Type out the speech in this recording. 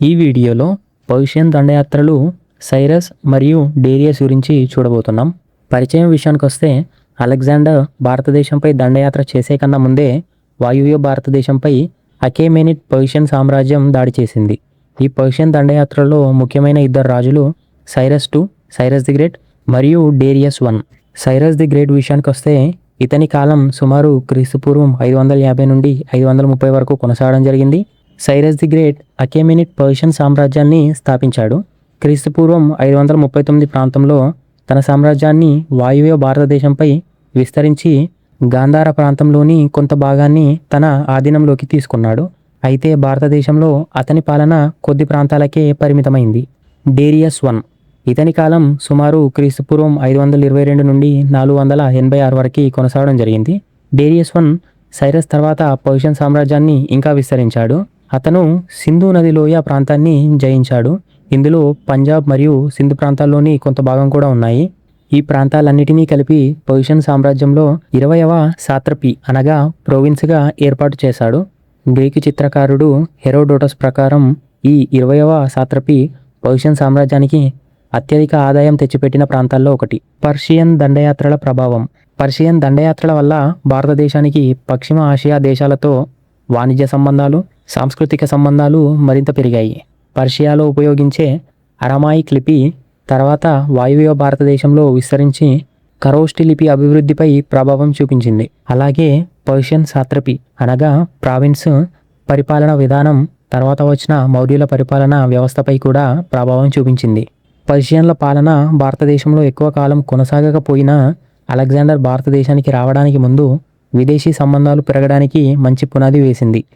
ఈ వీడియోలో Persian దండయాత్రలు Cyrus మరియు డేరియస్ గురించి చూడబోతున్నాం. పరిచయం విషయానికి వస్తే అలెగ్జాండర్ భారతదేశంపై దండయాత్ర చేసే కన్నా ముందే వాయువ్య భారతదేశంపై అకేమెనిడ్ పర్షియన్ సామ్రాజ్యం దాడి చేసింది. ఈ పర్షియన్ దండయాత్రలో ముఖ్యమైన ఇద్దరు రాజులు Cyrus II, Cyrus the great మరియు Darius I. Cyrus the great విషయానికి వస్తే ఇతని కాలం సుమారు క్రీస్తుపూర్వం 550 నుండి 530 వరకు కొనసాగడం జరిగింది. Cyrus the great Achaemenid Persian సామ్రాజ్యాన్ని స్థాపించాడు. క్రీస్తుపూర్వం 539 ప్రాంతంలో తన సామ్రాజ్యాన్ని వాయువ్య భారతదేశంపై విస్తరించి గాంధార ప్రాంతంలోని కొంత భాగాన్ని తన ఆధీనంలోకి తీసుకున్నాడు. అయితే భారతదేశంలో అతని పాలన కొద్ది ప్రాంతాలకే పరిమితమైంది. డేరియస్ I ఇతని కాలం సుమారు క్రీస్తుపూర్వం 522 నుండి 486 వరకు కొనసాగడం జరిగింది. డేరియస్ I సైరస్ తర్వాత పర్షియన్ సామ్రాజ్యాన్ని ఇంకా విస్తరించాడు. అతను సింధు నది లోయ ప్రాంతాన్ని జయించాడు. ఇందులో పంజాబ్ మరియు సింధు ప్రాంతాల్లోని కొంత భాగం కూడా ఉన్నాయి. ఈ ప్రాంతాలన్నిటినీ కలిపి పర్షియన్ సామ్రాజ్యంలో 20వ సాత్రపీ అనగా ప్రొవిన్స్గా ఏర్పాటు చేశాడు. గ్రీకు చిత్రకారుడు హెరోడోటస్ ప్రకారం ఈ 20వ సాత్రపీ పర్షియన్ సామ్రాజ్యానికి అత్యధిక ఆదాయం తెచ్చిపెట్టిన ప్రాంతాల్లో ఒకటి. పర్షియన్ దండయాత్రల ప్రభావం. పర్షియన్ దండయాత్రల వల్ల భారతదేశానికి పశ్చిమ ఆసియా దేశాలతో వాణిజ్య సంబంధాలు, సాంస్కృతిక సంబంధాలు మరింత పెరిగాయి. పర్షియాలో ఉపయోగించే అరమాయిక్ లిపి తర్వాత వాయువ్య భారతదేశంలో విస్తరించి ఖరోష్టి లిపి అభివృద్ధిపై ప్రభావం చూపించింది. అలాగే పర్షియన్ సాత్రపీ అనగా ప్రావిన్స్ పరిపాలన విధానం తర్వాత వచ్చిన మౌర్యుల పరిపాలన వ్యవస్థపై కూడా ప్రభావం చూపించింది. పర్షియన్ల పాలన భారతదేశంలో ఎక్కువ కాలం కొనసాగకపోయినా అలెగ్జాండర్ భారతదేశానికి రావడానికి ముందు విదేశీ సంబంధాలు పెరగడానికి మంచి పునాది వేసింది.